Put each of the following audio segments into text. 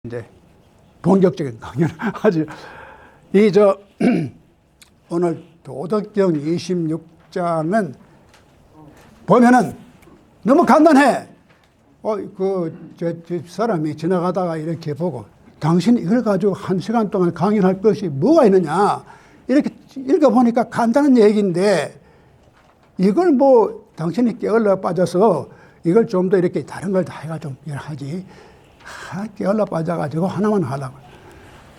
이제 본격적인 강연을 하죠. 오늘 도덕경 26장은 보면은 너무 간단해. 저 사람이 지나가다가 이렇게 보고 당신 이걸 가지고 1시간 동안 강연할 것이 뭐가 있느냐. 이렇게 읽어보니까 간단한 얘기인데 이걸 뭐 당신이 게을러 빠져서 이걸 좀 더 이렇게 다른 걸 다 해가지고 하지. 게을러 빠져가지고 하나만 하려고.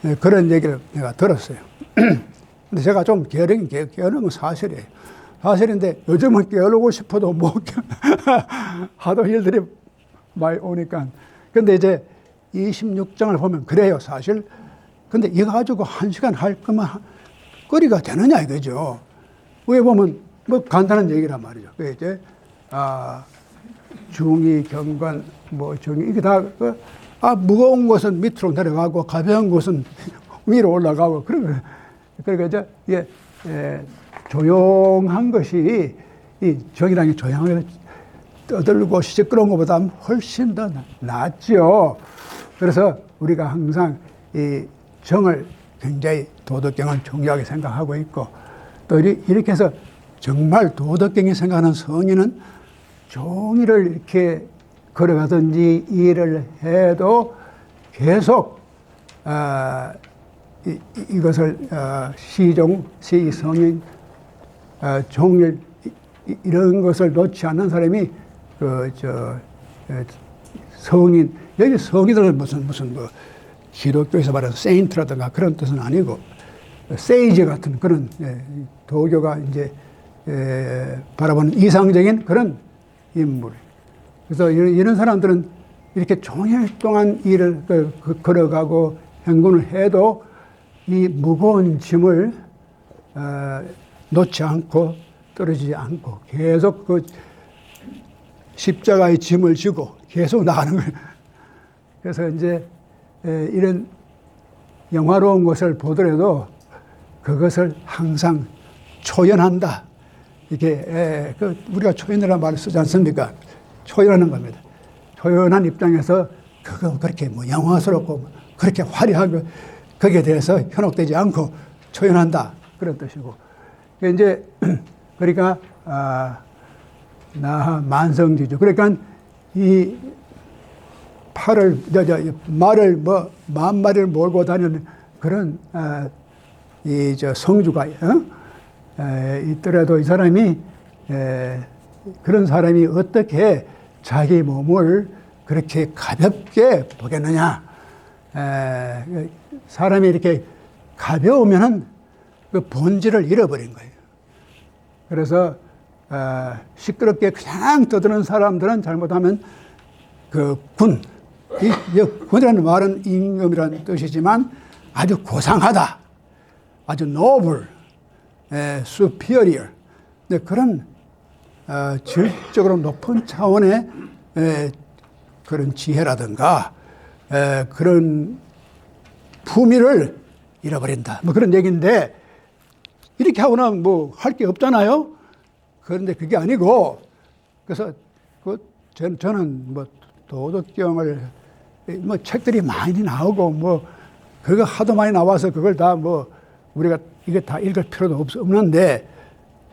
네, 그런 얘기를 내가 들었어요. 근데 제가 좀 게으른 건 사실이에요. 사실인데 요즘은 게으르고 싶어도 못 하도 일들이 많이 오니까. 근데 이제 26장을 보면 그래요, 사실. 근데 이거 가지고 1시간 할 거면 거리가 되느냐 이거죠. 위에 보면 뭐 간단한 얘기란 말이죠. 그게 이제 중위, 경관, 뭐 정의 이게 다 무거운 것은 밑으로 내려가고 가벼운 것은 위로 올라가고 그러니까 이제 조용한 것이 이 정이라는 게 조용하게 떠들고 시끄러운 것보다 훨씬 더 낫죠. 그래서 우리가 항상 이 정을 굉장히 도덕경을 중요하게 생각하고 있고 또 이렇게 해서 정말 도덕경이 생각하는 성인은 종이를 이렇게 걸어가든지 일을 해도 계속 이것을 시종, 시성인, 종일 이런 것을 놓지 않는 사람이 성인. 여기 성인들은 무슨 뭐 기독교에서 말하는 세인트라든가 그런 뜻은 아니고 세이지 같은 그런 도교가 이제 바라보는 이상적인 그런 인물. 그래서 이런 사람들은 이렇게 종일 동안 일을 걸어가고 행군을 해도 이 무거운 짐을 놓지 않고 떨어지지 않고 계속 그 십자가의 짐을 지고 계속 나가는 거예요. 그래서 이제 이런 영화로운 것을 보더라도 그것을 항상 초연한다. 이게 우리가 초연이라는 말을 쓰지 않습니까? 초연하는 겁니다. 초연한 입장에서 그거 그렇게 뭐 영화스럽고 그렇게 화려하고 거기에 대해서 현혹되지 않고 초연한다 그런 뜻이고 이제 그러니까 나 만성지주 그러니까 이 말을 뭐 만마리를 몰고 다니는 그런 성주가 있더라도 이 사람이 그런 사람이 어떻게 자기 몸을 그렇게 가볍게 보겠느냐. 사람이 이렇게 가벼우면은 그 본질을 잃어버린 거예요. 그래서 시끄럽게 그냥 떠드는 사람들은 잘못하면 그 군이라는 말은 임금이라는 뜻이지만 아주 고상하다. 아주 noble, superior. 그런 질적으로 높은 차원의 그런 지혜라든가 그런 품위를 잃어버린다. 뭐 그런 얘기인데 이렇게 하고는 뭐 할 게 없잖아요. 그런데 그게 아니고 그래서 저는 뭐 도덕경을 뭐 책들이 많이 나오고 뭐 그거 하도 많이 나와서 그걸 다 뭐 우리가 이게 다 읽을 필요도 없는데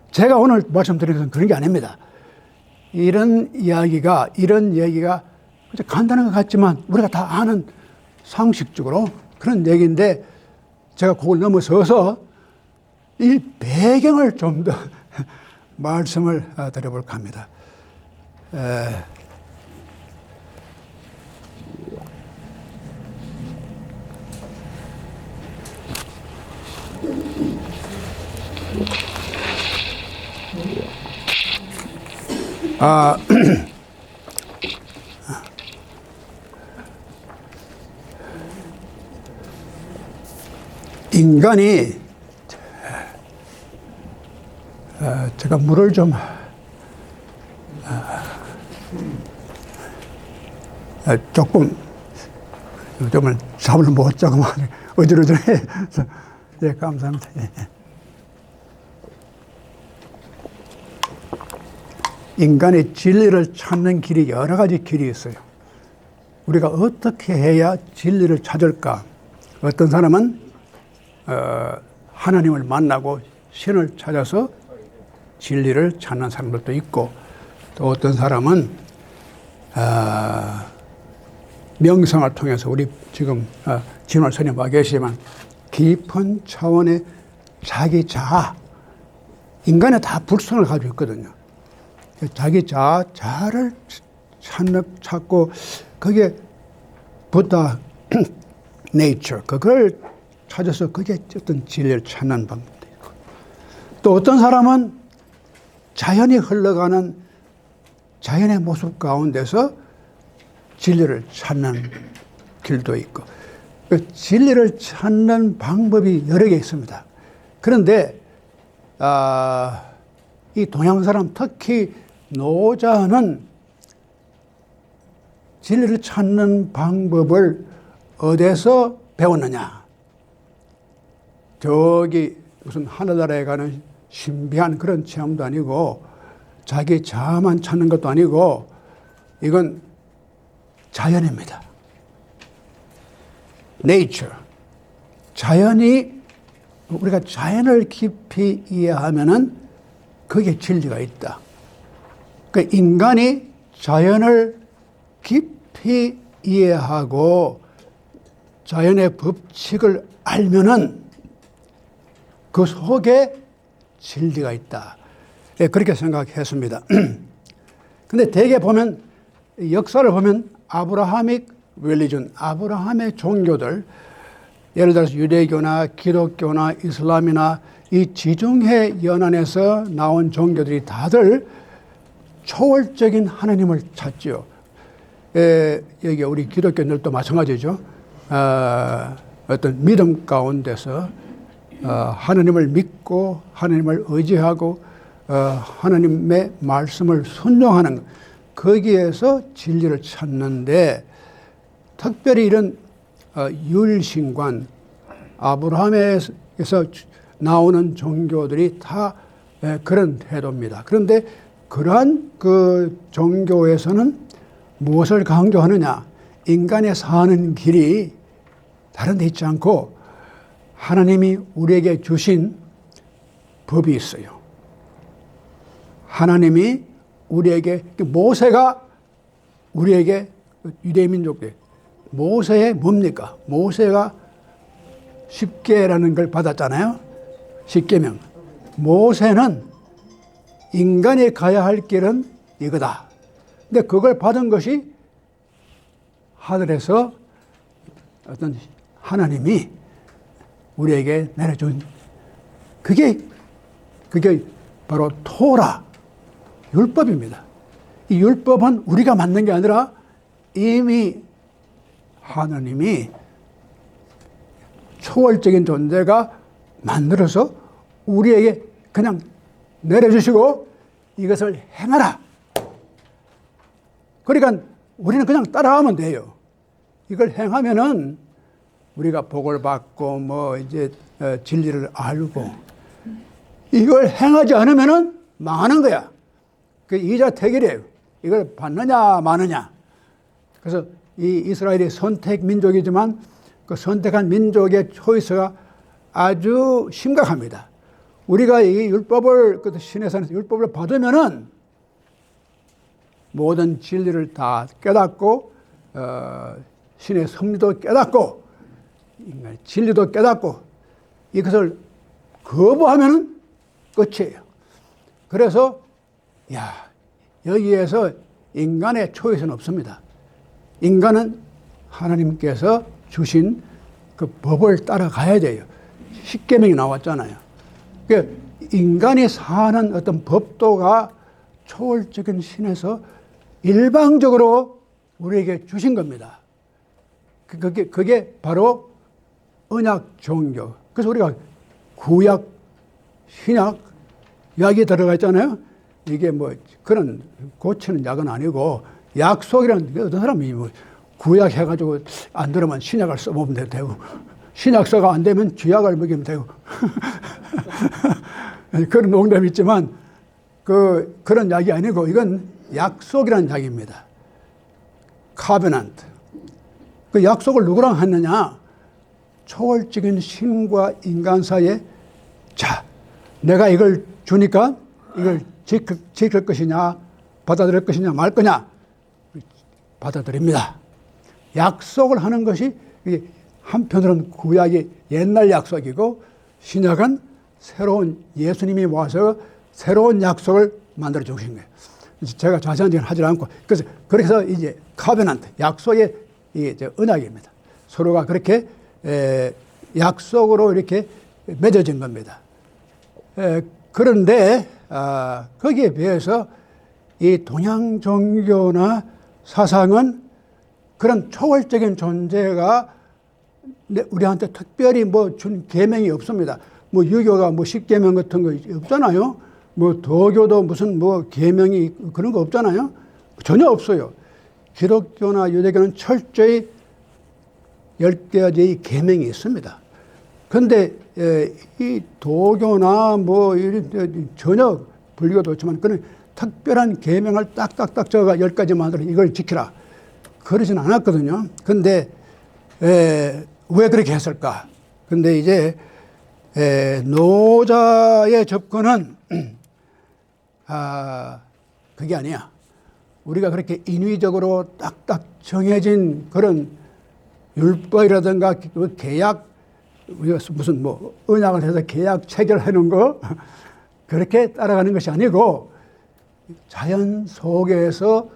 제가 오늘 말씀드리는 것은 그런 게 아닙니다. 이런 얘기가 간단한 것 같지만 우리가 다 아는 상식적으로 그런 얘기인데 제가 그걸 넘어서서 이 배경을 좀 더 말씀을 드려볼까 합니다. 인간이 제가 물을 좀 조금 요즘은 잠을 못 자고 어지러지네. 예, 감사합니다. 예. 인간의 진리를 찾는 길이 여러 가지 길이 있어요. 우리가 어떻게 해야 진리를 찾을까? 어떤 사람은 하나님을 만나고 신을 찾아서 진리를 찾는 사람들도 있고, 또 어떤 사람은 명상을 통해서, 우리 지금 진월 스님 와 계시지만 깊은 차원의 자기 자아, 인간은 다 불성을 가지고 있거든요. 자기 자아를 찾고, 그게 부다 네이처, 그걸 찾아서 그게 어떤 진리를 찾는 방법도 있고, 또 어떤 사람은 자연이 흘러가는 자연의 모습 가운데서 진리를 찾는 길도 있고, 그 진리를 찾는 방법이 여러 개 있습니다. 그런데 이 동양 사람, 특히 노자는 진리를 찾는 방법을 어디서 배웠느냐? 저기 무슨 하늘나라에 가는 신비한 그런 체험도 아니고, 자기 자아만 찾는 것도 아니고, 이건 자연입니다. nature. 자연이, 우리가 자연을 깊이 이해하면은 그게 진리가 있다. 그 인간이 자연을 깊이 이해하고 자연의 법칙을 알면은 그 속에 진리가 있다. 네, 그렇게 생각했습니다. 근데 대개 보면, 역사를 보면 아브라하믹 릴리전, 아브라함의 종교들, 예를 들어서 유대교나 기독교나 이슬람이나 이 지중해 연안에서 나온 종교들이 다들 초월적인 하나님을 찾지요. 여기 우리 기독교인들도 마찬가지죠. 어떤 믿음 가운데서 하나님을 믿고 하나님을 의지하고 하나님의 말씀을 순종하는, 거기에서 진리를 찾는데, 특별히 이런 율신관, 아브라함에서 나오는 종교들이 다 그런 태도입니다. 그런데 그러한 그 종교에서는 무엇을 강조하느냐? 인간의 사는 길이 다른 데 있지 않고 하나님이 우리에게 주신 법이 있어요. 하나님이 우리에게, 모세가 우리에게, 유대민족에 모세의 뭡니까? 모세가 10계라는 걸 받았잖아요. 10계명. 모세는 인간이 가야 할 길은 이거다. 근데 그걸 받은 것이 하늘에서 어떤 하나님이 우리에게 내려준, 그게 바로 토라, 율법입니다. 이 율법은 우리가 만든 게 아니라 이미 하나님이 초월적인 존재가 만들어서 우리에게 그냥 내려주시고 이것을 행하라. 그러니까 우리는 그냥 따라하면 돼요. 이걸 행하면은 우리가 복을 받고 이제 진리를 알고, 이걸 행하지 않으면은 망하는 거야. 그 이자택일이에요. 이걸 받느냐 마느냐. 그래서 이 이스라엘이 선택 민족이지만 그 선택한 민족의 초이스가 아주 심각합니다. 우리가 이 율법을, 신의 율법을 받으면은 모든 진리를 다 깨닫고, 신의 섭리도 깨닫고, 인간의 진리도 깨닫고, 이것을 거부하면은 끝이에요. 그래서, 여기에서 인간의 초이스는 없습니다. 인간은 하나님께서 주신 그 법을 따라가야 돼요. 십계명이 나왔잖아요. 그러니까 인간이 사는 어떤 법도가 초월적인 신에서 일방적으로 우리에게 주신 겁니다. 그게 바로 언약 종교. 그래서 우리가 구약, 신약, 약이 들어가 있잖아요. 이게 그런 고치는 약은 아니고, 약속이라는 게, 어떤 사람이 구약 해가지고 안 들으면 신약을 써보면 되고, 신약 써가 안 되면 쥐약을 먹이면 되고. 그런 농담이 있지만, 그런 약이 아니고, 이건 약속이라는 약입니다. 카베넌트. 그 약속을 누구랑 했느냐? 초월적인 신과 인간 사이에, 자, 내가 이걸 주니까 이걸 지킬 것이냐, 받아들일 것이냐, 말 거냐? 받아들입니다. 약속을 하는 것이 한편으로는 구약이 옛날 약속이고, 신약은 새로운 예수님이 와서 새로운 약속을 만들어 주신 거예요. 제가 자세한 얘기는 하지 않고, 그래서 이제 카베넌트, 약속의 이제 언약입니다. 서로가 그렇게 약속으로 이렇게 맺어진 겁니다. 그런데 거기에 비해서 이 동양 종교나 사상은 그런 초월적인 존재가 우리한테 특별히 뭐 준 계명이 없습니다. 뭐 유교가 뭐 십계명 같은 거 없잖아요. 뭐 도교도 무슨 뭐 계명이 그런 거 없잖아요. 전혀 없어요. 기독교나 유대교는 철저히 10가지의 계명이 있습니다. 그런데 이 도교나 뭐 전혀 불교도 있지만 그런 특별한 계명을 딱딱딱 적어가 10가지 만들어 이걸 지키라. 그러진 않았거든요. 근데 왜 그렇게 했을까? 근데 이제 노자의 접근은 그게 아니야. 우리가 그렇게 인위적으로 딱딱 정해진 그런 율법이라든가 계약, 무슨 뭐 언약을 해서 계약 체결해 놓은 거 그렇게 따라가는 것이 아니고 자연 속에서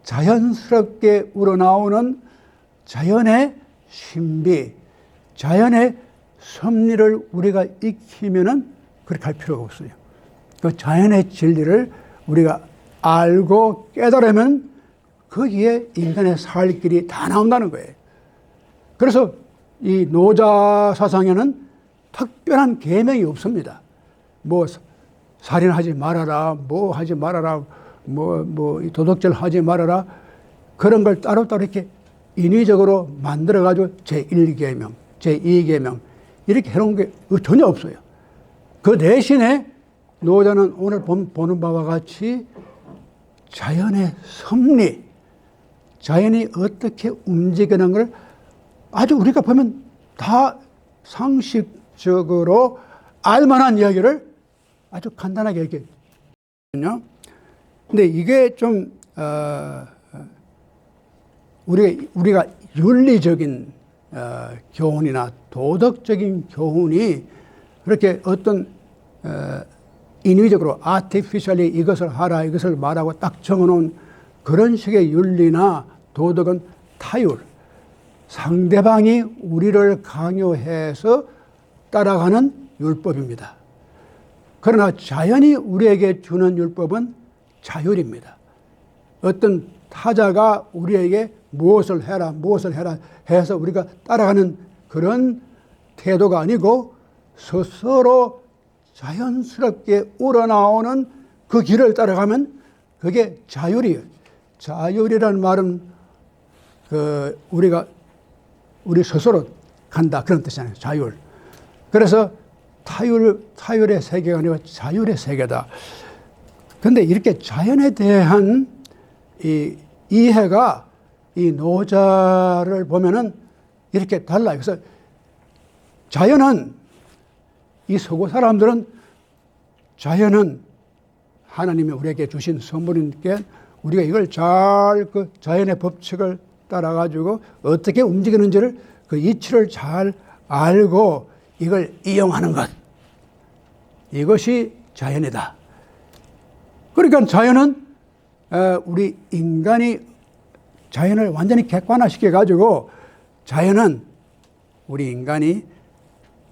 자연스럽게 우러나오는 자연의 신비, 자연의 섭리를 우리가 익히면은 그렇게 할 필요가 없어요. 그 자연의 진리를 우리가 알고 깨달으면 거기에 인간의 살 길이 다 나온다는 거예요. 그래서 이 노자 사상에는 특별한 계명이 없습니다. 뭐 살인하지 말아라, 뭐 하지 말아라, 뭐 도덕질 하지 말아라, 그런 걸 따로따로 이렇게 인위적으로 만들어가지고 제1계명, 제2계명 이렇게 해놓은 게 전혀 없어요. 그 대신에 노자는 오늘 보는 바와 같이 자연의 섭리, 자연이 어떻게 움직이는 걸 아주 우리가 보면 다 상식적으로 알만한 이야기를 아주 간단하게 얘기해요. 근데 이게 좀 우리가 윤리적인 교훈이나 도덕적인 교훈이 그렇게 어떤 인위적으로 아티피셜리 이것을 하라 이것을 말하고 딱 정해놓은 그런 식의 윤리나 도덕은 타율, 상대방이 우리를 강요해서 따라가는 율법입니다. 그러나 자연이 우리에게 주는 율법은 자율입니다. 어떤 타자가 우리에게 무엇을 해라 해서 우리가 따라가는 그런 태도가 아니고 스스로 자연스럽게 우러나오는 그 길을 따라가면 그게 자율이에요. 자율이라는 말은 우리 스스로 간다 그런 뜻이잖아요. 자율. 그래서 타율의 세계가 아니라 자율의 세계다. 그런데 이렇게 자연에 대한 이 이해가 이 노자를 보면은 이렇게 달라요. 그래서 자연은 이 서구 사람들은 자연은 하나님이 우리에게 주신 선물이니까 우리가 이걸 잘 그 자연의 법칙을 따라가지고 어떻게 움직이는지를 그 이치를 잘 알고 이걸 이용하는 것. 이것이 자연이다. 그러니까 자연은 우리 인간이 자연을 완전히 객관화시켜가지고 자연은 우리 인간이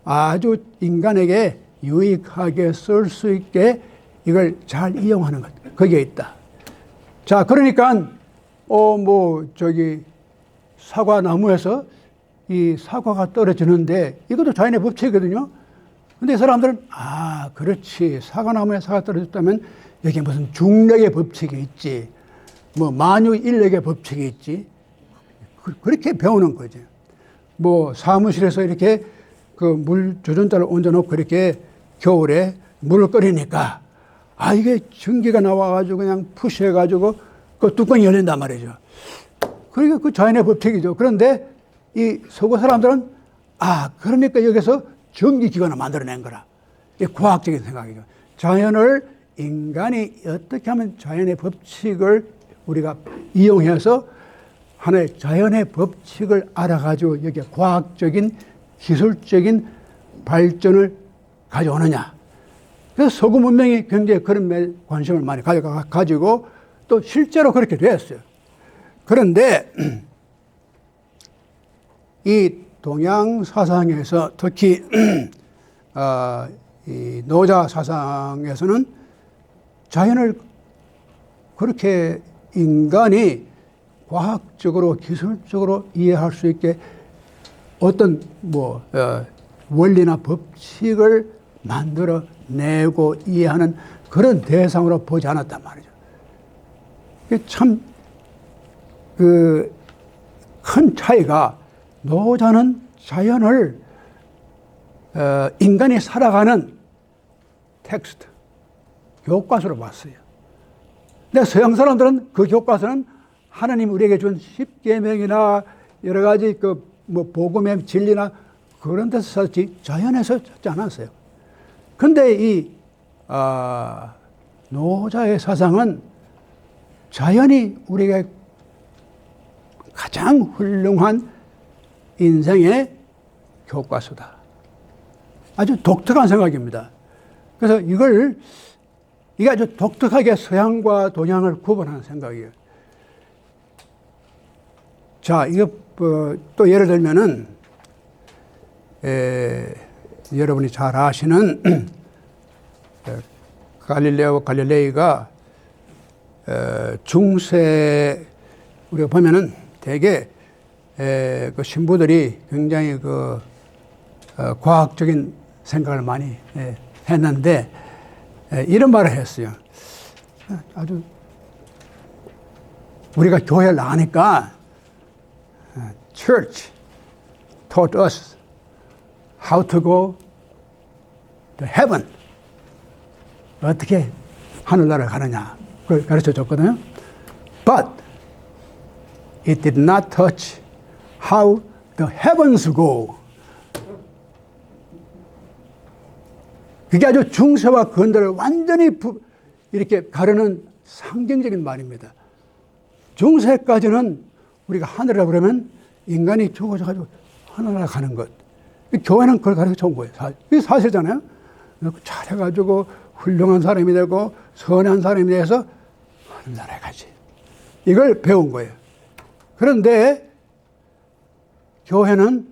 아주 인간에게 유익하게 쓸 수 있게 이걸 잘 이용하는 것. 거기에 있다. 자, 그러니까 사과나무에서 이 사과가 떨어지는데 이것도 자연의 법칙이거든요. 근데 사람들은 그렇지. 사과나무에 사과가 떨어졌다면 여기 무슨 중력의 법칙이 있지. 뭐 만유인력의 법칙이 있지. 그렇게 배우는 거죠. 뭐 사무실에서 이렇게 그 물 조전자를 얹어놓고 이렇게 겨울에 물을 끓이니까 이게 전기가 나와가지고 그냥 푸시해가지고 그 뚜껑이 열린단 말이죠. 그러니까 그 자연의 법칙이죠. 그런데 이 서구 사람들은 그러니까 여기서 전기기관을 만들어낸 거라. 이 과학적인 생각이죠. 자연을 인간이 어떻게 하면 자연의 법칙을 우리가 이용해서 하나의 자연의 법칙을 알아가지고 여기에 과학적인 기술적인 발전을 가져오느냐. 그래서 서구 문명이 굉장히 그런 관심을 많이 가지고 또 실제로 그렇게 됐어요. 그런데 이 동양 사상에서 특히 이 노자 사상에서는 자연을 그렇게 인간이 과학적으로 기술적으로 이해할 수 있게 어떤 원리나 법칙을 만들어내고 이해하는 그런 대상으로 보지 않았단 말이죠. 참 큰 차이가, 노자는 자연을 인간이 살아가는 텍스트, 교과서로 봤어요. 근데 서양 사람들은 그 교과서는 하나님 우리에게 준 십계명이나 여러 가지 복음의 진리나 그런 데서 썼지 자연에서 썼지 않았어요. 근데 이 노자의 사상은 자연이 우리에게 가장 훌륭한 인생의 교과서다. 아주 독특한 생각입니다. 그래서 이게 아주 독특하게 서양과 동양을 구분하는 생각이에요. 자, 이거 또 예를 들면은 여러분이 잘 아시는 갈릴레오 갈릴레이가 중세 우리가 보면은 대개 그 신부들이 굉장히 과학적인 생각을 많이 했는데 이런 말을 했어요. 아주 우리가 교회를 나가니까 Church taught us how to go to heaven. 어떻게 하늘나라를 가느냐 그걸 가르쳐 줬거든요. But it did not touch how the heavens go. 그게 아주 중세와 근대를 완전히 이렇게 가르는 상징적인 말입니다. 중세까지는 우리가 하늘이라고 그러면 인간이 죽어져가지고 하늘나라 가는 것. 교회는 그걸 가르쳐 준 거예요. 이게 사실이잖아요. 잘해가지고 훌륭한 사람이 되고 선한 사람이 돼서 하늘나라에 가지. 이걸 배운 거예요. 그런데 교회는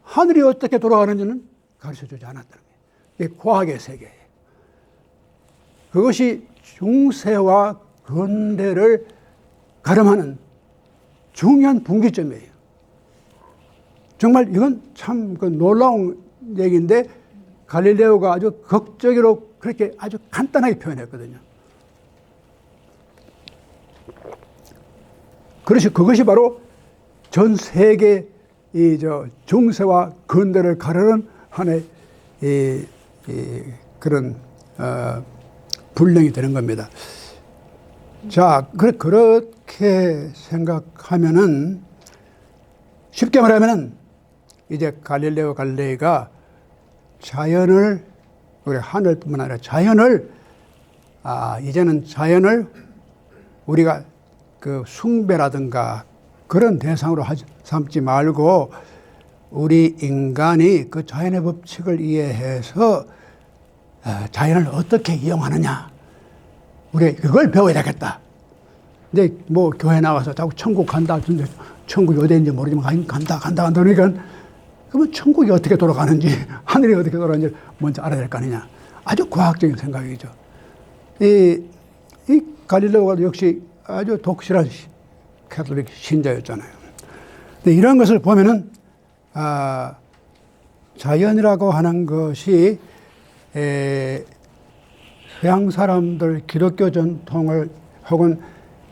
하늘이 어떻게 돌아가는지는 가르쳐 주지 않았다는 거예요. 이게 과학의 세계예요. 그것이 중세와 근대를 가름하는 중요한 분기점이에요. 정말 이건 참 놀라운 얘기인데 갈릴레오가 아주 극적으로 그렇게 아주 간단하게 표현했거든요. 그것이 바로 전 세계 중세와 근대를 가르는 하나의 그런 분량이 되는 겁니다. 자, 그렇게 생각하면은 쉽게 말하면은 이제 갈릴레오 갈릴레이가 자연을 우리 하늘뿐만 아니라 자연을 이제는 자연을 우리가 숭배라든가 그런 대상으로 삼지 말고 우리 인간이 그 자연의 법칙을 이해해서 자연을 어떻게 이용하느냐. 우리 그걸 배워야 되겠다. 근데 교회 나와서 자꾸 천국 간다. 천국이 어디인지 모르지만 간다. 그러니까 그러면 천국이 어떻게 돌아가는지 하늘이 어떻게 돌아가는지 먼저 알아야 될 거 아니냐. 아주 과학적인 생각이죠. 이 갈릴레오가 역시 아주 독실한 캐톨릭 신자였잖아요. 근데 이런 것을 보면은 자연이라고 하는 것이 서양 사람들 기독교 전통을 혹은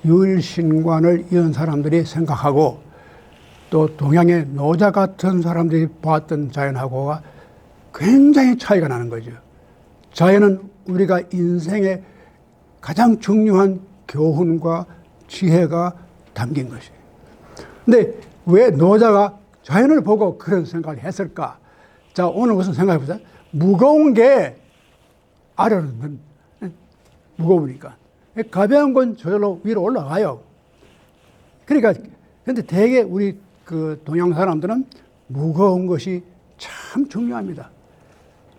유일신관을 이은 사람들이 생각하고 또 동양의 노자 같은 사람들이 봤던 자연하고가 굉장히 차이가 나는 거죠. 자연은 우리가 인생의 가장 중요한 교훈과 지혜가 담긴 것이에요. 근데 왜 노자가 자연을 보고 그런 생각을 했을까? 자, 오늘 무슨 생각해 보세요. 무거운 게 아래로는 무거우니까. 가벼운 건 저절로 위로 올라가요. 그러니까, 근데 대개 우리 그 동양 사람들은 무거운 것이 참 중요합니다.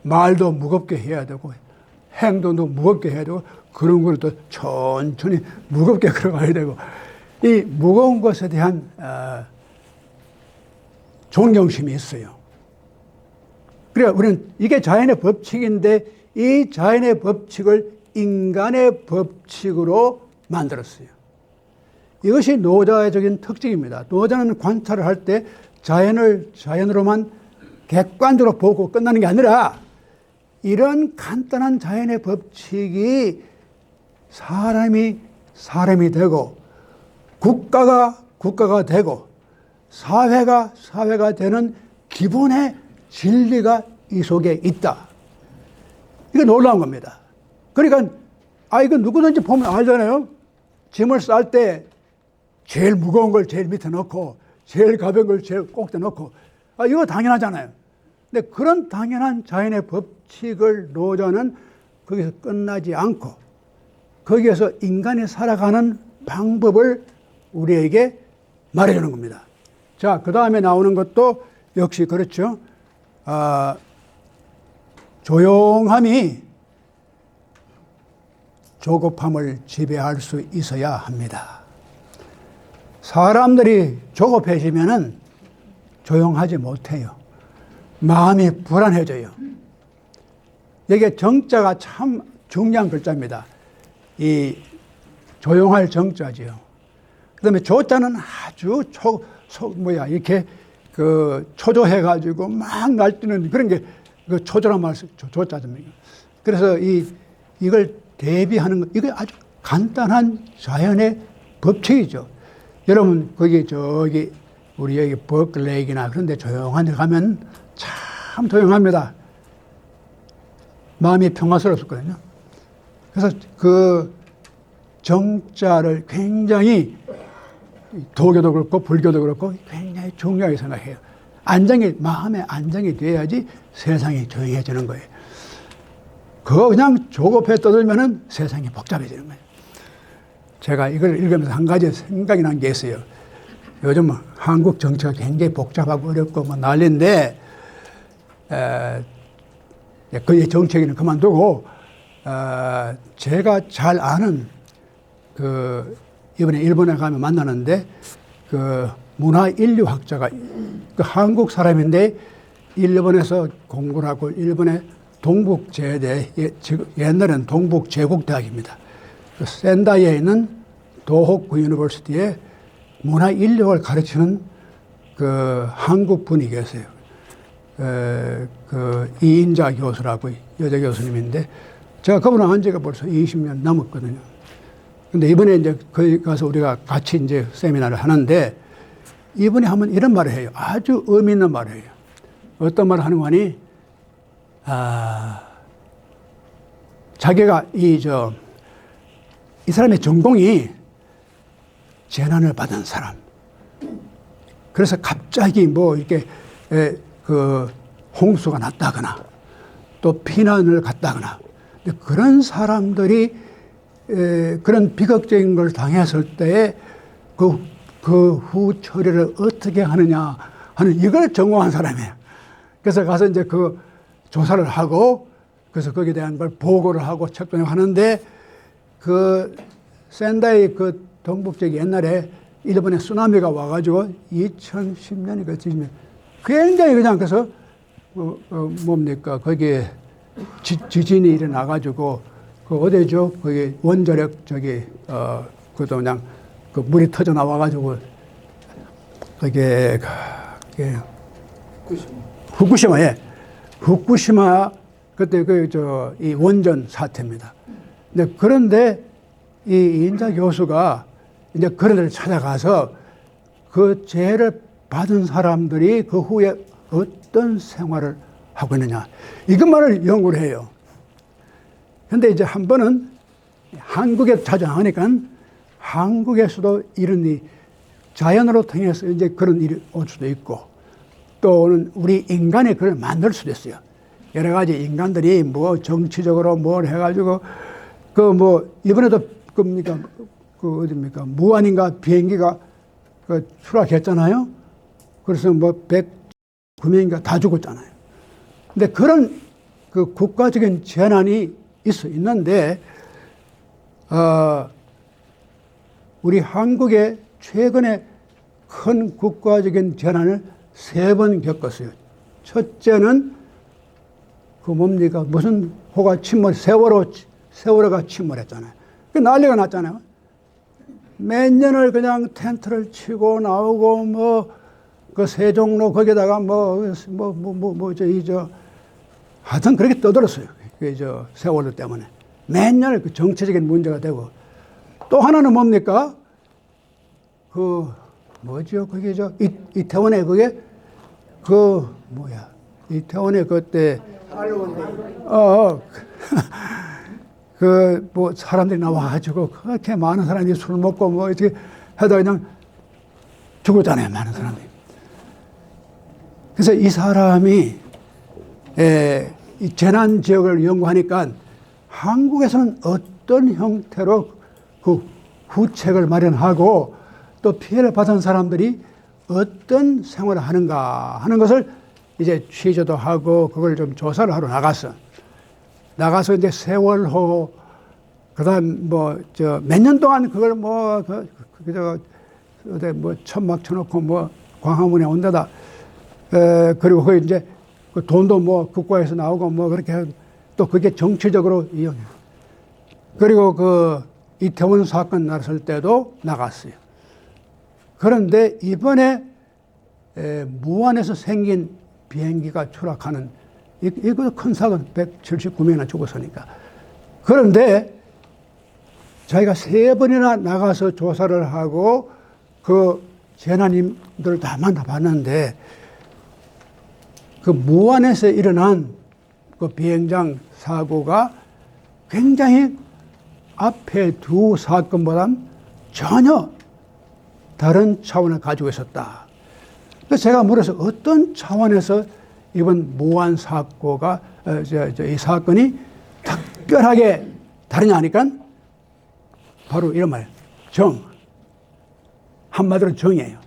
말도 무겁게 해야 되고, 행동도 무겁게 해야 되고, 그런 걸 또 천천히 무겁게 걸어가야 되고, 이 무거운 것에 대한 존경심이 있어요. 그래, 우리는 이게 자연의 법칙인데 이 자연의 법칙을 인간의 법칙으로 만들었어요. 이것이 노자적인 특징입니다. 노자는 관찰을 할 때 자연을 자연으로만 객관적으로 보고 끝나는 게 아니라 이런 간단한 자연의 법칙이 사람이 되고 국가가 되고 사회가 되는 기본의 진리가 이 속에 있다. 이거 놀라운 겁니다. 그러니까 이거 누구든지 보면 알잖아요. 짐을 쌀 때 제일 무거운 걸 제일 밑에 넣고 제일 가벼운 걸 제일 꼭대 넣고 이거 당연하잖아요. 근데 그런 당연한 자연의 법칙을 노자는 거기서 끝나지 않고 거기에서 인간이 살아가는 방법을 우리에게 말해주는 겁니다. 자, 그 다음에 나오는 것도 역시 그렇죠. 조용함이 조급함을 지배할 수 있어야 합니다. 사람들이 조급해지면은 조용하지 못해요. 마음이 불안해져요. 여기에 정자가 참 중요한 글자입니다. 이 조용할 정자지요. 그 다음에 조자는 아주 이렇게 초조해가지고 막 날뛰는 그런 게 초조란 말, 조자입니다. 그래서 이걸 대비하는 것, 이게 아주 간단한 자연의 법칙이죠. 여러분, 저기, 우리 여기 버클레이나 그런 데 조용한 데 가면 참 조용합니다. 마음이 평화스럽거든요. 그래서 그 정자를 굉장히 도교도 그렇고 불교도 그렇고 굉장히 중요하게 생각해요. 마음의 안정이 돼야지 세상이 조용해지는 거예요. 그거 그냥 조급해 떠들면은 세상이 복잡해지는 거예요. 제가 이걸 읽으면서 한 가지 생각이 난 게 있어요. 요즘 한국 정치가 굉장히 복잡하고 어렵고 난리인데, 그 정치 얘기는 그만두고, 제가 잘 아는 이번에 일본에 가면 만나는데, 문화 인류학자가 한국 사람인데, 일본에서 공부를 하고, 일본의 동북제대, 옛날에는 동북제국대학입니다. 센다이에 있는 도호쿠 유니버시티에 문화 인류학을 가르치는 한국 분이 계세요. 이인자 교수라고 여자 교수님인데, 제가 그분을 안 지가 벌써 20년 넘었거든요. 근데 이번에 이제 거기 가서 우리가 같이 이제 세미나를 하는데, 이분이 하면 이런 말을 해요. 아주 의미 있는 말을 해요. 어떤 말을 하는 거니? 자기가 이 사람의 전공이 재난을 받은 사람. 그래서 갑자기 이렇게 홍수가 났다거나 또 피난을 갔다거나 그런 사람들이 그런 비극적인 걸 당했을 때에 그 후 처리를 어떻게 하느냐 하는 이걸 전공한 사람이에요. 그래서 가서 이제 조사를 하고 그래서 거기에 대한 걸 보고를 하고 책도 하는데 센다이 동북쪽에 옛날에 일본에 쓰나미가 와가지고 2010년인가 2010년 굉장히 그냥 그래서 거기에 지진이 일어나가지고 어디죠? 거기 원자력 그것도 그냥 물이 터져 나와가지고 후쿠시마 그때 이 원전 사태입니다. 그런데 이 인자 교수가 이제 그런 데를 찾아가서 그 재해를 받은 사람들이 그 후에 어떤 생활을 하고 있느냐 이것만을 연구를 해요. 근데 이제 한 번은 한국에 찾아가니까 한국에서도 이런 자연으로 통해서 이제 그런 일이 올 수도 있고 또는 우리 인간이 그걸 만들 수도 있어요. 여러 가지 인간들이 뭐 정치적으로 뭘 해가지고 그 뭐 이번에도 뭡니까 그 어딥니까 무한인가 비행기가 그 추락했잖아요. 그래서 뭐 109명인가 다 죽었잖아요. 근데 그런 그 국가적인 재난이 있는데 우리 한국에 최근에 큰 국가적인 재난을 3번 겪었어요. 첫째는 그 뭡니까 무슨 호가 침몰 세월호가 침몰했잖아요. 그 난리가 났잖아요. 몇 년을 그냥 텐트를 치고 나오고 뭐 그 세종로 거기다가 하여튼 그렇게 떠들었어요. 그 세월호 때문에 몇 년을 그 정치적인 문제가 되고 또 하나는 뭡니까 그 뭐죠 그게 이태원에 그게 그 뭐야 이태원에 그때 그 뭐 사람들이 나와가지고 그렇게 많은 사람이 술 먹고 뭐 이렇게 하다 그냥 죽었잖아요. 많은 사람들이. 그래서 이 사람이 이 재난 지역을 연구하니까 한국에서는 어떤 형태로 그 후책을 마련하고 또 피해를 받은 사람들이 어떤 생활을 하는가 하는 것을 이제 취재도 하고 그걸 좀 조사를 하러 나가서 이제 세월호 그다음 뭐 몇 년 동안 그걸 뭐 어디 뭐 천막 쳐놓고 뭐 광화문에 온 데다 그리고 그 이제 그 돈도 뭐 국가에서 나오고 뭐 그렇게 또 그게 정치적으로 이용해. 그리고 그 이태원 사건 났을 때도 나갔어요. 그런데 이번에 무안에서 생긴 비행기가 추락하는 이거 큰 사건 179명이나 죽었으니까. 그런데 자기가 3번이나 나가서 조사를 하고 그 재난인들 다 만나봤는데 그 무안에서 일어난 그 비행장 사고가 굉장히 앞에 두 사건보다는 전혀 다른 차원을 가지고 있었다. 그래서 제가 물어서 어떤 차원에서 이번 무안 사고가 이 사건이 특별하게 다르냐 하니까 바로 이런 말, 한마디로 정이에요.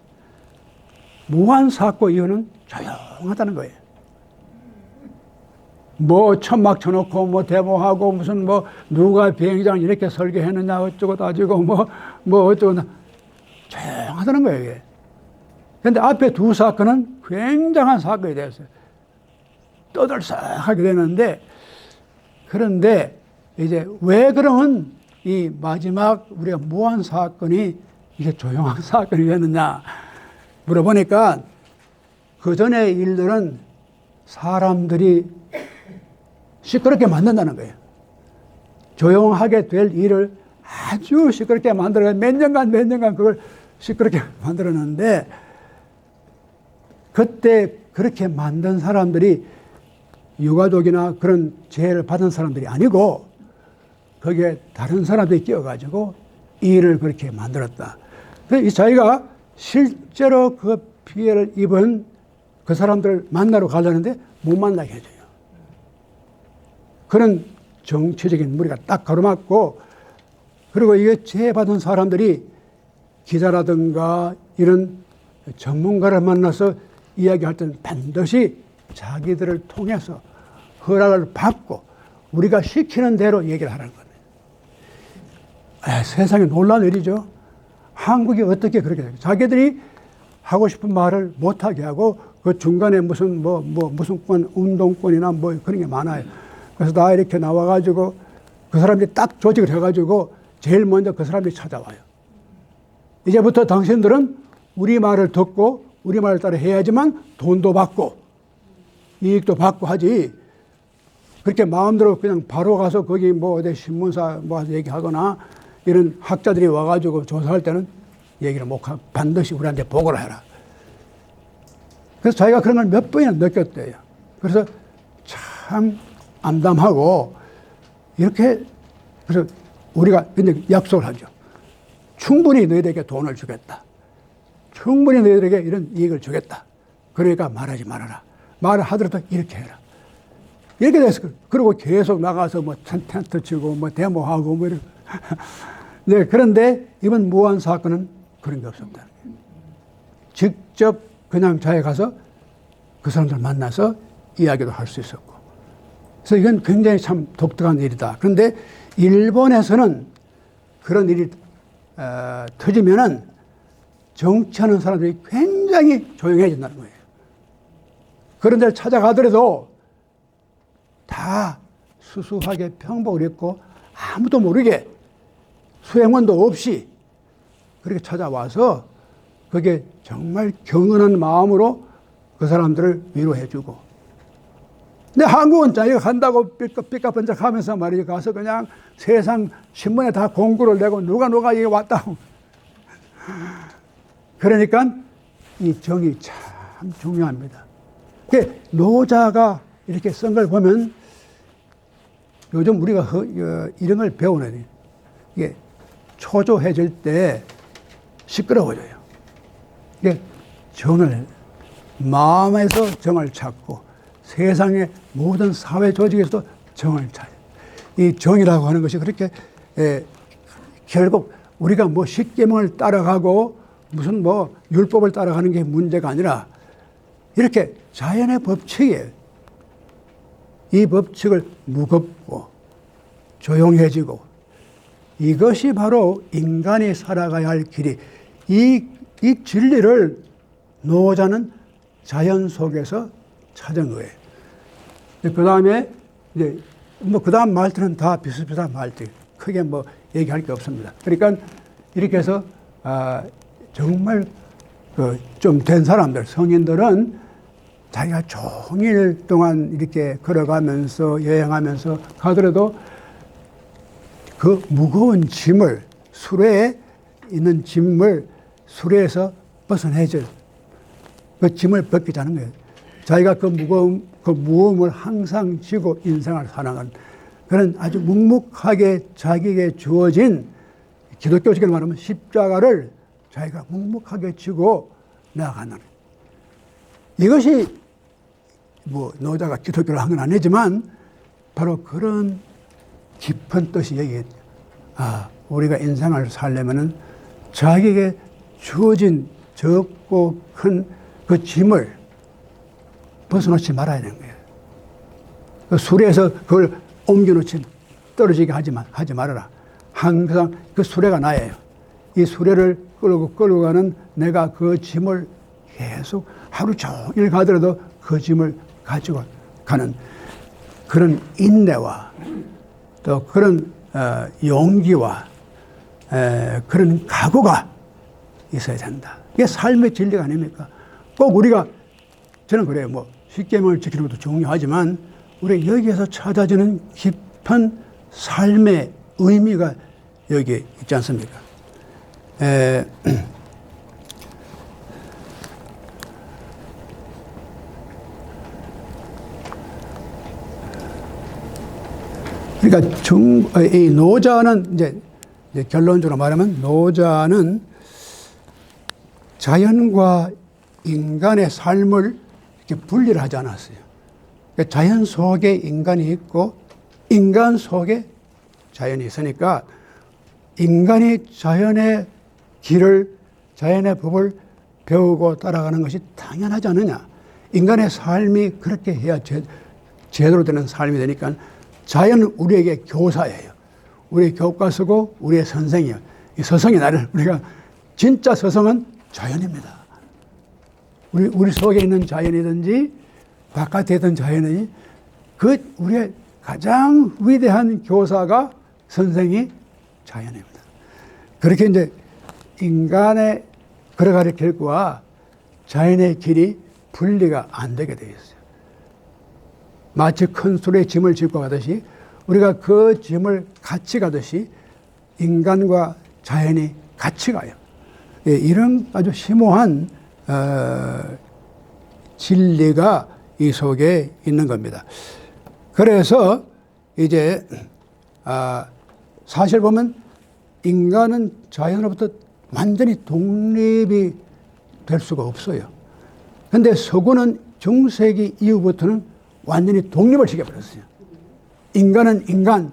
무안 사고 이유는 조용하다는 거예요. 뭐 천막 쳐놓고 뭐 데모하고 무슨 뭐 누가 비행장 이렇게 설계했느냐 어쩌고 따지고 뭐 어쩌고 조용하다는 거예요. 이게. 그런데 앞에 두 사건은 굉장한 사건이 되었어요. 떠들썩하게 되는데 그런데 이제 왜 그러면 이 마지막 우리가 무안 사건이 이게 조용한 사건이 됐느냐 물어보니까 그 전의 일들은 사람들이 시끄럽게 만든다는 거예요. 조용하게 될 일을 아주 시끄럽게 만들어 몇 년간 그걸 시끄럽게 만들었는데 그때 그렇게 만든 사람들이 유가족이나 그런 재해를 받은 사람들이 아니고 거기에 다른 사람들이 끼어가지고 이 일을 그렇게 만들었다. 그래서 자기가 실제로 그 피해를 입은 그 사람들을 만나러 가려는데 못 만나게 해줘요. 그런 정치적인 무리가 딱 가로막고 그리고 이게 재해받은 사람들이 기자라든가 이런 전문가를 만나서 이야기할 때는 반드시 자기들을 통해서 허락을 받고 우리가 시키는 대로 얘기를 하라는 거예요. 세상에 놀라운 일이죠. 한국이 어떻게 그렇게 돼요? 자기들이 하고 싶은 말을 못하게 하고 그 중간에 무슨 권, 운동권이나 뭐 그런 게 많아요. 그래서 다 이렇게 나와가지고 그 사람들이 딱 조직을 해가지고 제일 먼저 그 사람들이 찾아와요. 이제부터 당신들은 우리 말을 듣고 우리 말을 따라 해야지만 돈도 받고 이익도 받고 하지. 그렇게 마음대로 그냥 바로 가서 거기 뭐 어디 신문사 뭐 얘기하거나 이런 학자들이 와가지고 조사할 때는 얘기를 못 하고 반드시 우리한테 보고를 해라. 그래서 자기가 그런 걸 몇 번이나 느꼈대요. 그래서 참 암담하고 이렇게 그래서 우리가 근데 약속을 하죠. 충분히 너희들에게 돈을 주겠다. 충분히 너희들에게 이런 이익을 주겠다. 그러니까 말하지 말아라. 말을 하더라도 이렇게 해라. 이렇게 됐어. 그리고 계속 나가서 뭐 텐트 치고 뭐 데모하고 뭐 이런. 네, 그런데 이번 무한 사건은 그런 게 없었다. 직접 그냥 자에 가서 그 사람들 만나서 이야기도 할 수 있었고. 그래서 이건 굉장히 참 독특한 일이다. 그런데 일본에서는 그런 일이 터지면은 정치하는 사람들이 굉장히 조용해진다는 거예요. 그런 데를 찾아가더라도 다 수수하게 평복을 입고 아무도 모르게 수행원도 없이 그렇게 찾아와서 그게 정말 경건한 마음으로 그 사람들을 위로해주고. 근데 한국은 자기가 간다고 삐까번쩍 하면서 말이지 가서 그냥 세상 신문에 다 공고를 내고 누가 이게 왔다고. 그러니까 이 정이 참 중요합니다. 노자가 이렇게 쓴 걸 보면 요즘 우리가 이런 걸 배우는 이게 초조해질 때 시끄러워져요. 이게 정을 마음에서 정을 찾고 세상의 모든 사회 조직에서도 정을 찾아요. 이 정이라고 하는 것이 그렇게 결국 우리가 뭐 십계명을 따라가고 무슨 뭐 율법을 따라가는 게 문제가 아니라 이렇게 자연의 법칙이에요. 이 법칙을 무겁고 조용해지고 이것이 바로 인간이 살아가야 할 길이 이 진리를 노자는 자연 속에서 찾은 거예요. 그 다음에 이제 뭐 그 다음 말들은 다 비슷비슷한 말들, 크게 뭐 얘기할 게 없습니다. 그러니까 이렇게 해서 정말 좀 된 사람들, 성인들은 자기가 종일 동안 이렇게 걸어가면서 여행하면서 가더라도 그 무거운 짐을 수레에 있는 짐을 수레에서 벗어내죠. 그 짐을 벗기자는 거예요. 자기가 그 무거움을 항상 지고 인생을 살아가는 그런 아주 묵묵하게 자기에게 주어진 기독교식으로 말하면 십자가를 자기가 묵묵하게 지고 나아가는 이것이 뭐 노자가 기독교를 한 건 아니지만 바로 그런 깊은 뜻이 얘기했죠. 우리가 인생을 살려면은 자기에게 주어진 적고 큰 그 짐을 벗어놓지 말아야 되는 거예요. 그 수레에서 그걸 옮겨놓지 떨어지게 하지 말아라. 항상 그 수레가 나예요. 이 수레를 끌고 가는 내가 그 짐을 계속 하루 종일 가더라도 그 짐을 가지고 가는 그런 인내와 또 그런 용기와 그런 각오가 있어야 된다. 이게 삶의 진리가 아닙니까? 꼭 우리가 저는 그래요. 뭐 십계명을 지키는 것도 중요하지만 우리 여기에서 찾아지는 깊은 삶의 의미가 여기 있지 않습니까? 그러니까 이 노자는 이제 결론적으로 말하면 노자는 자연과 인간의 삶을 이렇게 분리를 하지 않았어요. 그러니까 자연 속에 인간이 있고 인간 속에 자연이 있으니까 인간이 자연의 길을 자연의 법을 배우고 따라가는 것이 당연하지 않느냐. 인간의 삶이 그렇게 해야 제대로 되는 삶이 되니까 자연은 우리에게 교사예요. 우리 교과서고 우리의 선생이에요. 이 서성이 나를 우리가 진짜 서성은 자연입니다. 우리 속에 있는 자연이든지 바깥에 있던 자연이 그 우리의 가장 위대한 교사가 선생이 자연입니다. 그렇게 이제 인간의 걸어갈 길과 자연의 길이 분리가 안 되게 되어 있어요. 마치 큰 수레에 짐을 싣고 가듯이 우리가 그 짐을 같이 가듯이 인간과 자연이 같이 가요. 이런 아주 심오한 진리가 이 속에 있는 겁니다. 그래서 이제 사실 보면 인간은 자연으로부터 완전히 독립이 될 수가 없어요. 근데 서구는 중세기 이후부터는 완전히 독립을 시켜버렸어요. 인간은 인간,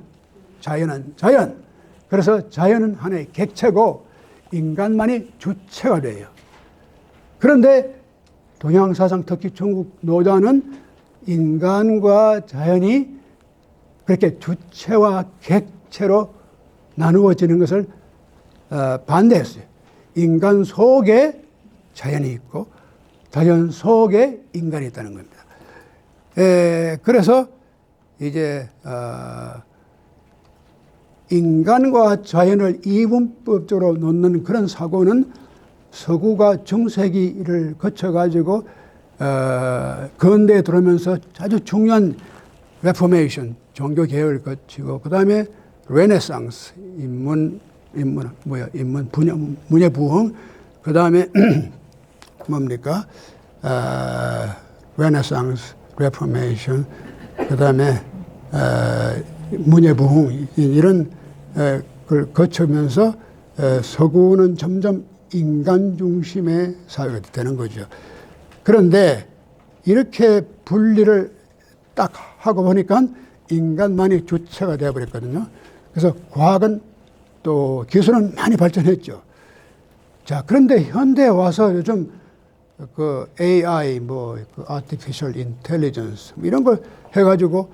자연은 자연. 그래서 자연은 하나의 객체고 인간만이 주체가 돼요. 그런데 동양 사상, 특히 중국 노자는 인간과 자연이 그렇게 주체와 객체로 나누어지는 것을 반대했어요. 인간 속에 자연이 있고 자연 속에 인간이 있다는 겁니다. 그래서 이제 인간과 자연을 이분법적으로 놓는 그런 사고는 서구가 중세기를 거쳐가지고 근대에 들어오면서 아주 중요한 레포메이션, 종교 개혁을 거치고 그 다음에 레네상스, 문예 부흥, 그 다음에 뭡니까? 레네상스, 레포메이션, 그 다음에 문예 부흥 이런 걸 거치면서 서구는 점점 인간 중심의 사회가 되는 거죠. 그런데 이렇게 분리를 딱 하고 보니까 인간만이 주체가 되어버렸거든요. 그래서 과학은 또 기술은 많이 발전했죠. 자, 그런데 현대에 와서 요즘 그 AI, 그 Artificial Intelligence 이런 걸 해가지고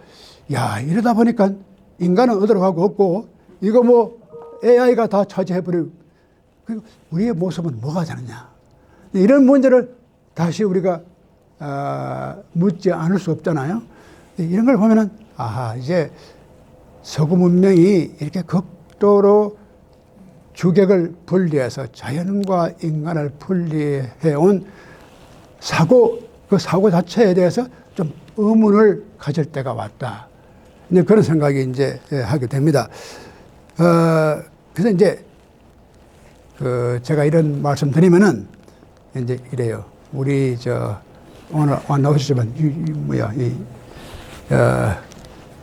야, 이러다 보니까 인간은 어디로 가고 없고 이거 AI가 다 차지해버리고 그리고 우리의 모습은 뭐가 되느냐. 이런 문제를 다시 우리가 묻지 않을 수 없잖아요. 이런 걸 보면은 아하, 이제 서구 문명이 이렇게 극도로 주객을 분리해서 자연과 인간을 분리해온 그 사고 자체에 대해서 좀 의문을 가질 때가 왔다. 이제 그런 생각이 이제 하게 됩니다. 그래서 이제 제가 이런 말씀 드리면은 이제 이래요. 우리 오늘 안 나오시지만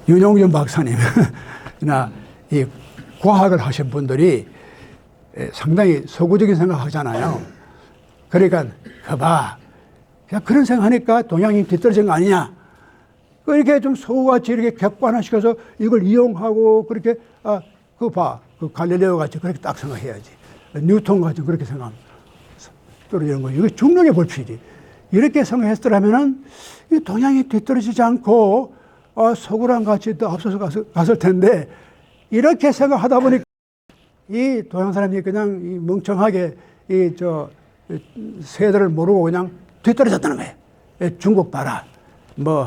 윤용준 박사님이나 이 과학을 하신 분들이 상당히 서구적인 생각하잖아요. 그러니까 봐, 그런 생각하니까 동양이 뒤떨어진 거 아니냐. 이렇게 좀 서구같이 이렇게 객관화시켜서 이걸 이용하고 그렇게 그 갈릴레오 같이 그렇게 딱 생각해야지. 뉴턴 같이 그렇게 생각하면 떨어지는 거예요. 이거 중력의 법칙이지. 이렇게 생각했더라면은 이 동양이 뒤떨어지지 않고 서구랑 같이 더 앞서서 갔을 텐데 이렇게 생각하다 보니까 이 동양 사람이 그냥 이 멍청하게 세대를 모르고 그냥 뒤떨어졌다는 거예요. 중국 봐라.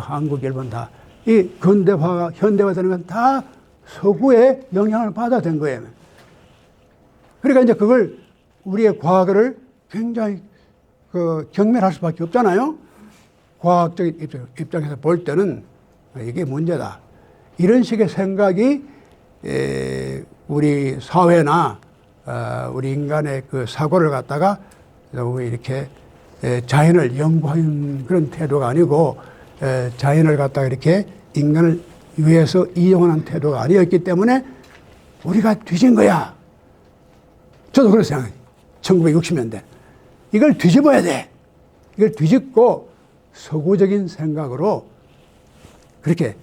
한국, 일본 다. 이 근대화가, 현대화 되는 건 다 서구의 영향을 받아 된 거예요. 그러니까 이제 그걸 우리의 과거를 굉장히 경멸할 수밖에 없잖아요. 과학적인 입장에서 볼 때는 이게 문제다. 이런 식의 생각이 우리 사회나 우리 인간의 그 사고를 갖다가 너무 이렇게 자연을 연구하는 그런 태도가 아니고 자연을 갖다가 이렇게 인간을 위해서 이용하는 태도가 아니었기 때문에 우리가 뒤진 거야. 저도 그런 생각해요. 1960년대. 이걸 뒤집어야 돼. 이걸 뒤집고 서구적인 생각으로 그렇게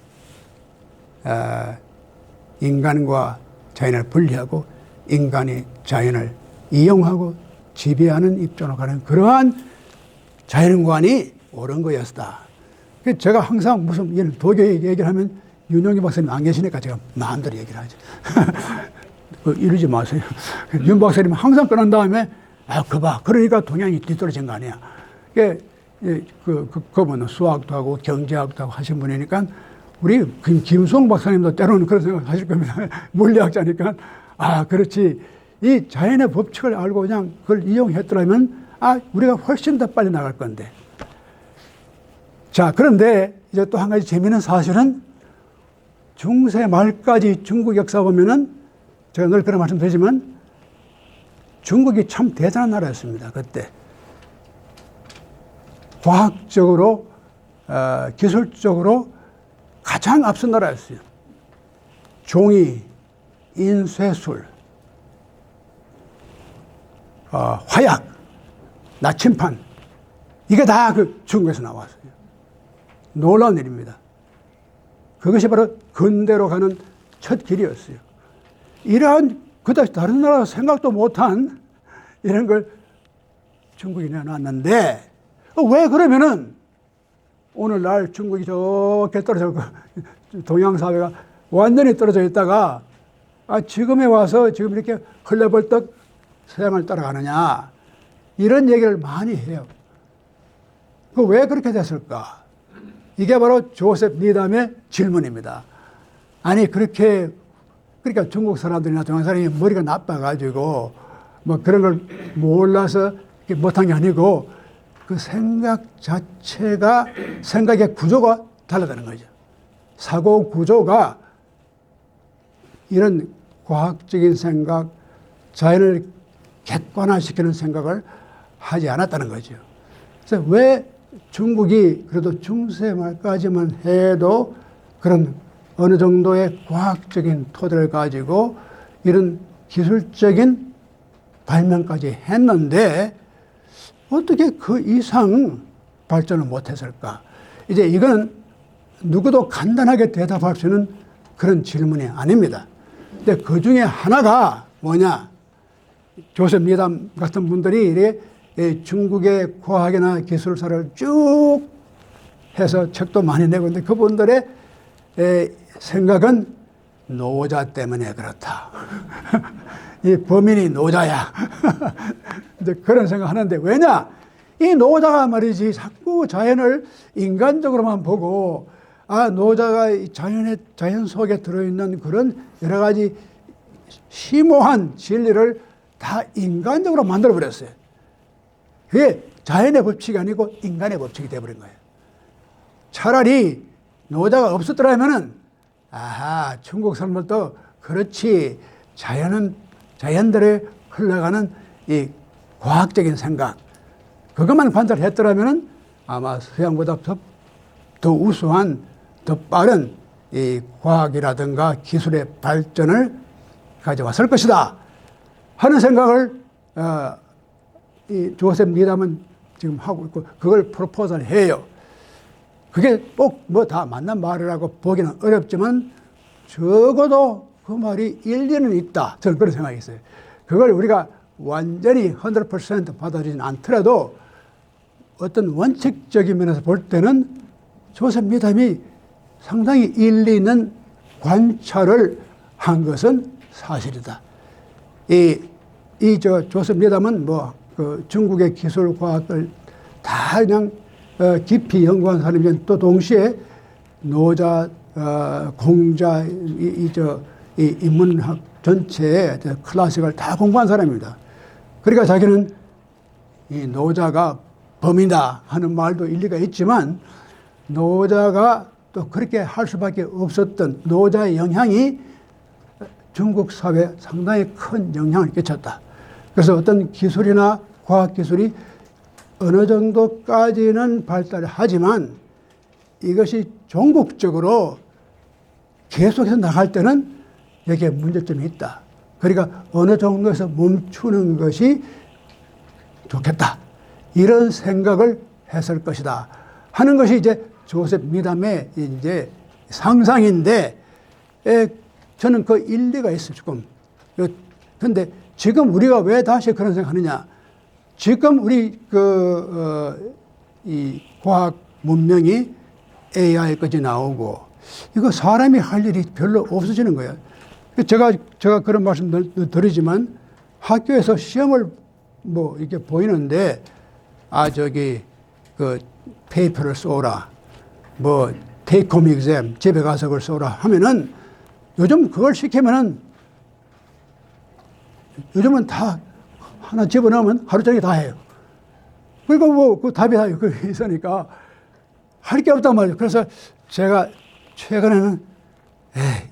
인간과 자연을 분리하고 인간이 자연을 이용하고 지배하는 입장으로 가는 그러한 자연관이 옳은 거였다. 제가 항상 무슨 도교 얘기를 하면 윤용기 박사님 안 계시니까 제가 마음대로 얘기를 하죠. 이러지 마세요. 윤 박사님 항상 끝난 다음에 봐. 그러니까 동양이 뒤떨어진 거 아니야. 그분은 수학도 하고 경제학도 하고 하신 분이니까 우리 김수홍 박사님도 때로는 그런 생각 하실 겁니다. 물리학자니까. 그렇지. 이 자연의 법칙을 알고 그냥 그걸 이용했더라면 우리가 훨씬 더 빨리 나갈 건데. 자, 그런데 이제 또 한 가지 재미있는 사실은 중세 말까지 중국 역사 보면은 제가 늘 그런 말씀 드리지만 중국이 참 대단한 나라였습니다. 그때. 과학적으로, 기술적으로 가장 앞선 나라였어요. 종이, 인쇄술, 화약, 나침판, 이게 다 그 중국에서 나왔어요. 놀라운 일입니다. 그것이 바로 근대로 가는 첫 길이었어요. 이러한 그다지 다른 나라 생각도 못한 이런 걸 중국이 내놨는데 왜 그러면은 오늘날 중국이 저렇게 떨어져 동양 사회가 완전히 떨어져 있다가 지금에 와서 지금 이렇게 흘려벌떡 서양을 따라가느냐 이런 얘기를 많이 해요. 왜 그렇게 됐을까? 이게 바로 조셉 니담의 질문입니다. 아니 그러니까 중국 사람들이나 동양 사람이 머리가 나빠가지고 뭐 그런 걸 몰라서 못한 게 아니고 그 생각 자체가 생각의 구조가 달라지는 거죠. 사고 구조가 이런 과학적인 생각, 자연을 객관화시키는 생각을 하지 않았다는 거죠. 그래서 왜 중국이 그래도 중세 말까지만 해도 그런 어느 정도의 과학적인 토대를 가지고 이런 기술적인 발명까지 했는데 어떻게 그 이상 발전을 못했을까? 이제 이건 누구도 간단하게 대답할 수 있는 그런 질문이 아닙니다. 근데 그 중에 하나가 뭐냐? 조셉 니담 같은 분들이 이렇게 중국의 과학이나 기술사를 쭉 해서 책도 많이 내고 있는데 그분들의 생각은 노자 때문에 그렇다. 이 범인이 노자야. 근데 그런 생각 하는데 왜냐? 이 노자가 말이지 자꾸 자연을 인간적으로만 보고 노자가 자연 속에 들어있는 그런 여러 가지 심오한 진리를 다 인간적으로 만들어버렸어요. 그게 자연의 법칙이 아니고 인간의 법칙이 되어버린 거예요. 차라리 노자가 없었더라면은 중국 사람들도 그렇지 자연들에 흘러가는 이 과학적인 생각 그것만 관찰했더라면은 아마 서양보다 더 우수한 더 빠른 이 과학이라든가 기술의 발전을 가져왔을 것이다 하는 생각을 이 조셉 니담은 지금 하고 있고 그걸 프로포즈를 해요. 그게 꼭 뭐 다 맞는 말이라고 보기는 어렵지만 적어도 그 말이 일리는 있다. 저는 그런 생각이 있어요. 그걸 우리가 완전히 100% 받아들이진 않더라도 어떤 원칙적인 면에서 볼 때는 조셉 니담이 상당히 일리 있는 관찰을 한 것은 사실이다. 조셉 니담은 그 중국의 기술 과학을 다 그냥 깊이 연구한 사람이면 또 동시에 노자, 공자, 이 인문학 전체의 클래식을 다 공부한 사람입니다. 그러니까 자기는 이 노자가 범인이다 하는 말도 일리가 있지만 노자가 또 그렇게 할 수밖에 없었던 노자의 영향이 중국 사회에 상당히 큰 영향을 끼쳤다. 그래서 어떤 기술이나 과학기술이 어느 정도까지는 발달을 하지만 이것이 종국적으로 계속해서 나갈 때는 여기에 문제점이 있다. 그러니까 어느 정도에서 멈추는 것이 좋겠다. 이런 생각을 했을 것이다. 하는 것이 이제 조셉 니담의 이제 상상인데 저는 그 일리가 있어요, 조금. 근데 지금 우리가 왜 다시 그런 생각하느냐? 지금 우리 이 과학 문명이 AI까지 나오고 이거 사람이 할 일이 별로 없어지는 거예요. 제가 그런 말씀 드리지만 학교에서 시험을 이렇게 보이는데 그 페이퍼를 쏘라, take home exam, 집에 가서 그걸 쏘라 하면은 요즘 그걸 시키면은 요즘은 다 하나 집어넣으면 하루 종일 다 해요. 그리고 그 답이 다 여기 있으니까 할 게 없단 말이에요. 그래서 제가 최근에는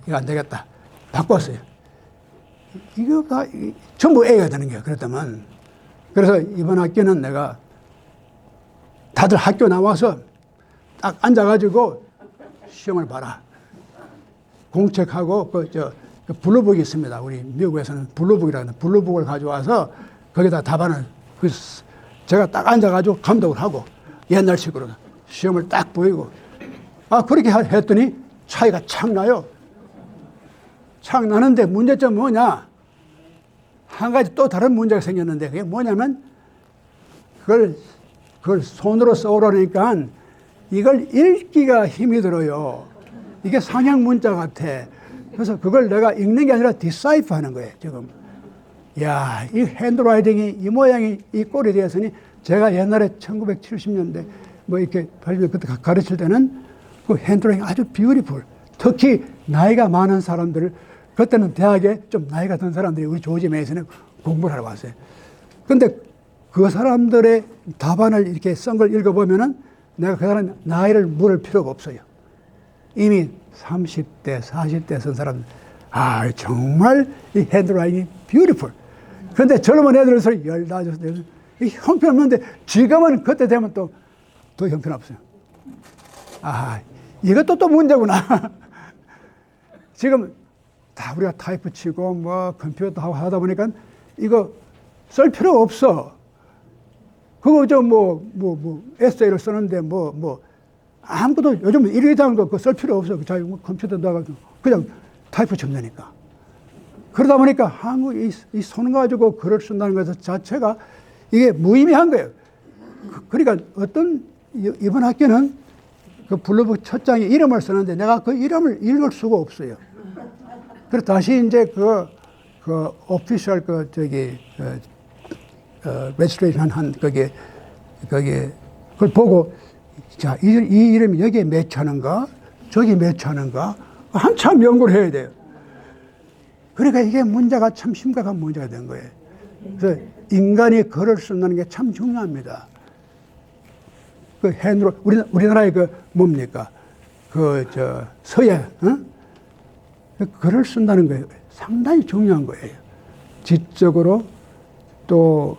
이거 안 되겠다. 바꿨어요. 이거 다 전부 A가 되는 거예요. 그랬다면. 그래서 이번 학기는 내가 다들 학교 나와서 딱 앉아가지고 시험을 봐라. 공책하고 그 블루북이 있습니다. 우리 미국에서는 블루북이라는 블루북을 가져와서 거기다 답안을 제가 딱 앉아가지고 감독을 하고 옛날식으로 시험을 딱 보이고. 그렇게 했더니 차이가 착 나요. 착 나는데 문제점 뭐냐? 한 가지 또 다른 문제가 생겼는데 그게 뭐냐면 그걸 손으로 써오라니까 이걸 읽기가 힘이 들어요. 이게 상형 문자 같아. 그래서 그걸 내가 읽는 게 아니라 디사이프 하는 거예요, 지금. 야, 이 핸드라이팅이 이 모양이 이 꼴이 되었으니 제가 옛날에 1970년대 뭐 이렇게 그때 가르칠 때는 그 핸드라이팅 아주 뷰티풀. 특히 나이가 많은 사람들을 그때는 대학에 좀 나이가 든 사람들이 우리 조지 메이슨에 공부를 하러 왔어요. 근데 그 사람들의 답안을 이렇게 쓴 걸 읽어보면은 내가 그 사람 나이를 물을 필요가 없어요. 이미 30대, 40대 쓴 사람들. 정말 이 핸드라이팅이 뷰티풀. 근데 젊은 애들에서 15살, 이 형편없는데 지금은 그때 되면 또 형편없어요. 이것도 또 문제구나. 지금 다 우리가 타이프 치고 뭐 컴퓨터 하고 하다 보니까 이거 쓸 필요 없어. 그거 에세이를 쓰는데 아무것도 요즘 일기장도 그거 쓸 필요 없어. 컴퓨터 나가지고 그냥 타이프 치면 되니까. 그러다 보니까 한국 이 손 가지고 글을 쓴다는 것 자체가 이게 무의미한 거예요. 그러니까 이번 학교는 그 블루북 첫 장에 이름을 쓰는데 내가 그 이름을 읽을 수가 없어요. 그래서 다시 이제 그 오피셜 레지스트레이션 한 그걸 보고 자, 이 이름이 여기에 매치하는가 저기 매치하는가 한참 연구를 해야 돼요. 그러니까 이게 문제가 참 심각한 문제가 된 거예요. 그래서 인간이 글을 쓴다는 게 참 중요합니다. 그 핸드로 우리나라의 뭡니까? 서예, 글을 쓴다는 거예요. 상당히 중요한 거예요. 지적으로 또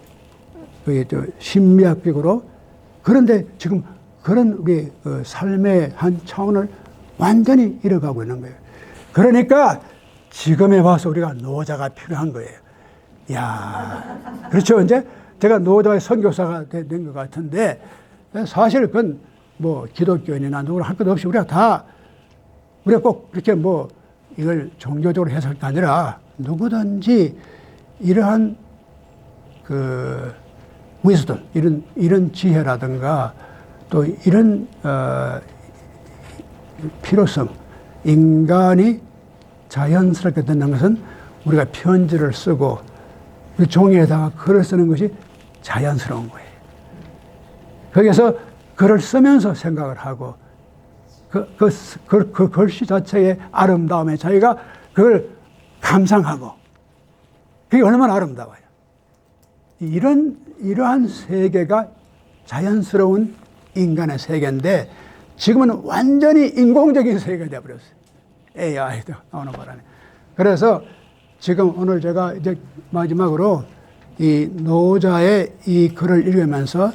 심리학적으로. 그런데 지금 그런 우리 삶의 한 차원을 완전히 잃어가고 있는 거예요. 그러니까 지금에 와서 우리가 노자가 필요한 거예요. 그렇죠. 이제 제가 노자의 선교사가 된 것 같은데 사실 그건 기독교인이나 누구나 할 것 없이 우리가 꼭 그렇게 이걸 종교적으로 해석할 게 아니라 누구든지 이러한 위스덤, 이런 지혜라든가 또 이런 필요성, 인간이 자연스럽게 된다는 것은 우리가 편지를 쓰고 그 종이에다가 글을 쓰는 것이 자연스러운 거예요. 거기서 글을 쓰면서 생각을 하고 그 글씨 자체의 아름다움에 자기가 그걸 감상하고 그게 얼마나 아름다워요. 이러한 세계가 자연스러운 인간의 세계인데 지금은 완전히 인공적인 세계가 되어버렸어요. AI도 나오는 바람에. 그래서 지금 오늘 제가 이제 마지막으로 이 노자의 이 글을 읽으면서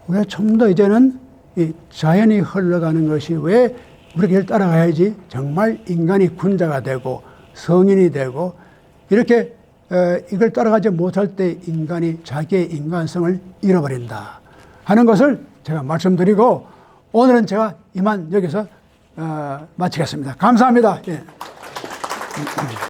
우리가 좀 더 이제는 이 자연이 흘러가는 것이 왜 우리가 이를 따라가야지 정말 인간이 군자가 되고 성인이 되고 이렇게 이걸 따라가지 못할 때 인간이 자기의 인간성을 잃어버린다 하는 것을 제가 말씀드리고 오늘은 제가 이만 여기서 마치겠습니다. 감사합니다. 예.